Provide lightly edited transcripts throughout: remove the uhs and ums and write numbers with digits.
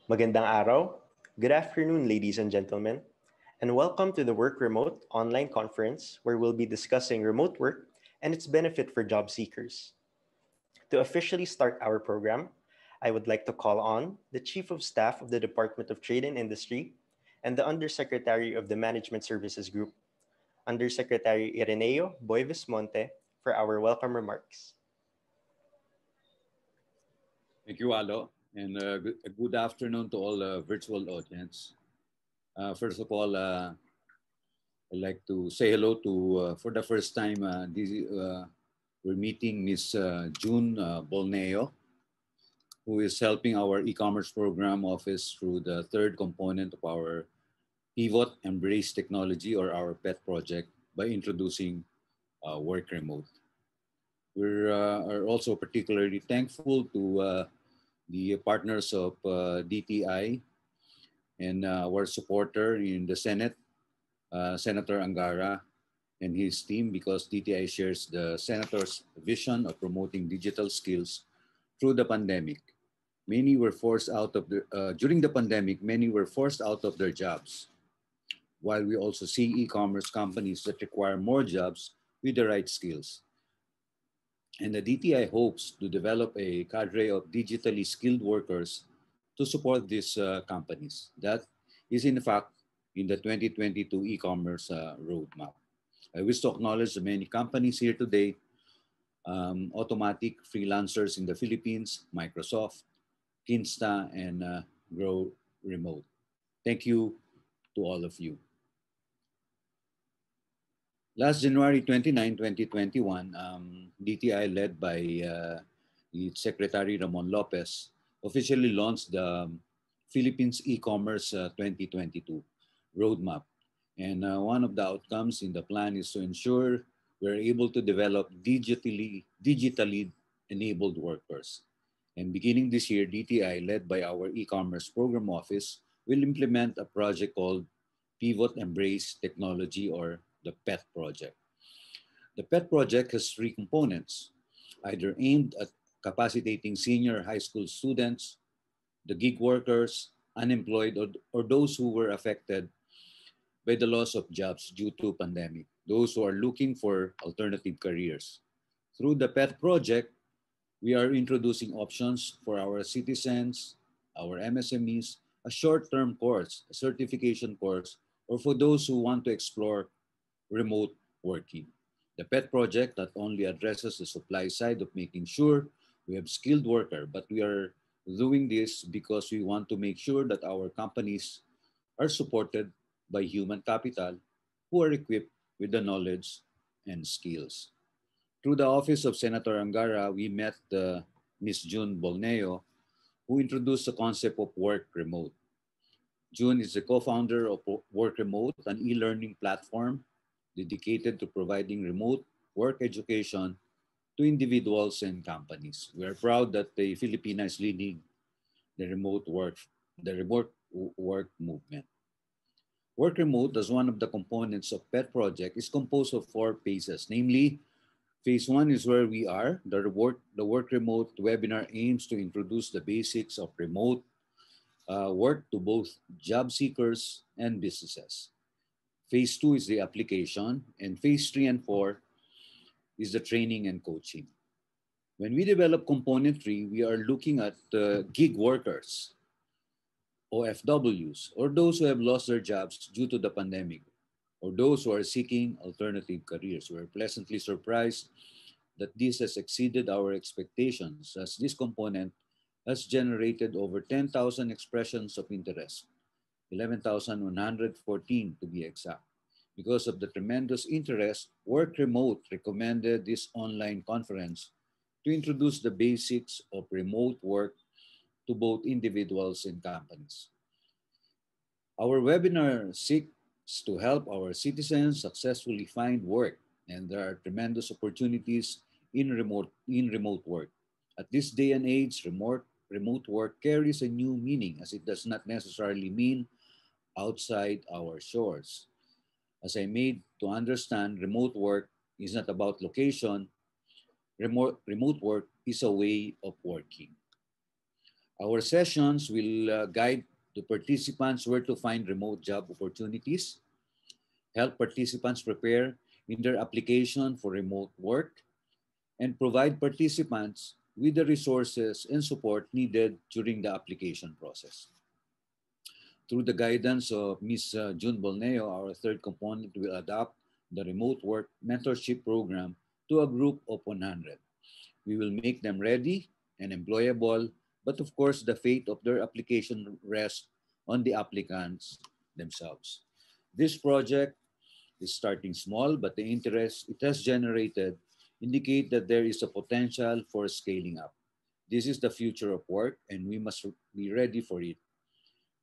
Magandang araw. Good afternoon, ladies and gentlemen, and welcome to the Work Remote online conference where we'll be discussing remote work and its benefit for job seekers. To officially start our program, I would like to call on the Chief of Staff of the Department of Trade and Industry and the Undersecretary of the Management Services Group, Undersecretary Ireneo V. Vizmonte, for our welcome remarks. Thank you, Alo, and good afternoon to all virtual audience. First of all, I'd like to say hello to, for the first time, we're meeting Ms. June Bolneo, who is helping our e-commerce program office through the third component of our Pivot Embrace Technology, or our PET project, by introducing work remote. We are also particularly thankful to the partners of DTI and our supporter in the Senate, Senator Angara and his team, because DTI shares the Senator's vision of promoting digital skills through the pandemic. Many were forced out of during the pandemic, many were forced out of their jobs, while we also see e-commerce companies that require more jobs with the right skills. And the DTI hopes to develop a cadre of digitally skilled workers to support these companies. That is, in fact, in the 2022 e-commerce roadmap. I wish to acknowledge the many companies here today, Automatic Freelancers in the Philippines, Microsoft, Kinsta, and Grow Remote. Thank you to all of you. Last January 29, 2021, DTI, led by its Secretary Ramon Lopez, officially launched the Philippines e-commerce 2022 roadmap. And one of the outcomes in the plan is to ensure we're able to develop digitally enabled workers. And beginning this year, DTI, led by our e-commerce program office, will implement a project called Pivot Embrace Technology, or the PET project. The PET project has three components, either aimed at capacitating senior high school students, the gig workers, unemployed, or those who were affected by the loss of jobs due to pandemic, those who are looking for alternative careers. Through the PET project, we are introducing options for our citizens, our MSMEs, a short-term course, a certification course, or for those who want to explore remote working. The PET project not only addresses the supply side of making sure we have skilled workers, but we are doing this because we want to make sure that our companies are supported by human capital who are equipped with the knowledge and skills. Through the office of Senator Angara, we met Ms. June Bolneo, who introduced the concept of work remote. June is the co-founder of Work Remote, an e-learning platform dedicated to providing remote work education to individuals and companies. We are proud that the Filipina is leading the remote work movement. Work remote, as one of the components of PET project, is composed of 4 phases, namely, phase 1 is where we are. The work remote webinar aims to introduce the basics of remote work to both job seekers and businesses. Phase 2 is the application, and phase 3 and 4 is the training and coaching. When we develop component 3, we are looking at gig workers, OFWs, or those who have lost their jobs due to the pandemic, or those who are seeking alternative careers. We're pleasantly surprised that this has exceeded our expectations, as this component has generated over 10,000 expressions of interest, 11,114 to be exact. Because of the tremendous interest, Work Remote recommended this online conference to introduce the basics of remote work to both individuals and companies. Our webinar seeks to help our citizens successfully find work, and there are tremendous opportunities in remote work. At this day and age, remote work carries a new meaning, as it does not necessarily mean outside our shores. As I made to understand, remote work is not about location. Remote work is a way of working. Our sessions will guide the participants where to find remote job opportunities, help participants prepare in their application for remote work, and provide participants with the resources and support needed during the application process. Through the guidance of Ms. June Bolneo, our third component will adopt the remote work mentorship program to a group of 100. We will make them ready and employable, but of course, the fate of their application rests on the applicants themselves. This project is starting small, but the interest it has generated indicate that there is a potential for scaling up. This is the future of work, and we must be ready for it.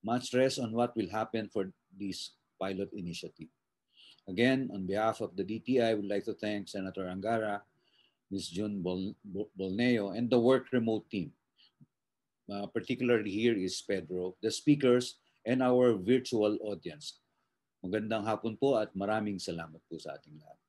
Much stress on what will happen for this pilot initiative. Again, on behalf of the DTI, I would like to thank Senator Angara, Ms. June Bolneo, and the Work Remote team. Particularly here is Pedro, the speakers, and our virtual audience. Magandang hapon po at maraming salamat po sa ating lahat.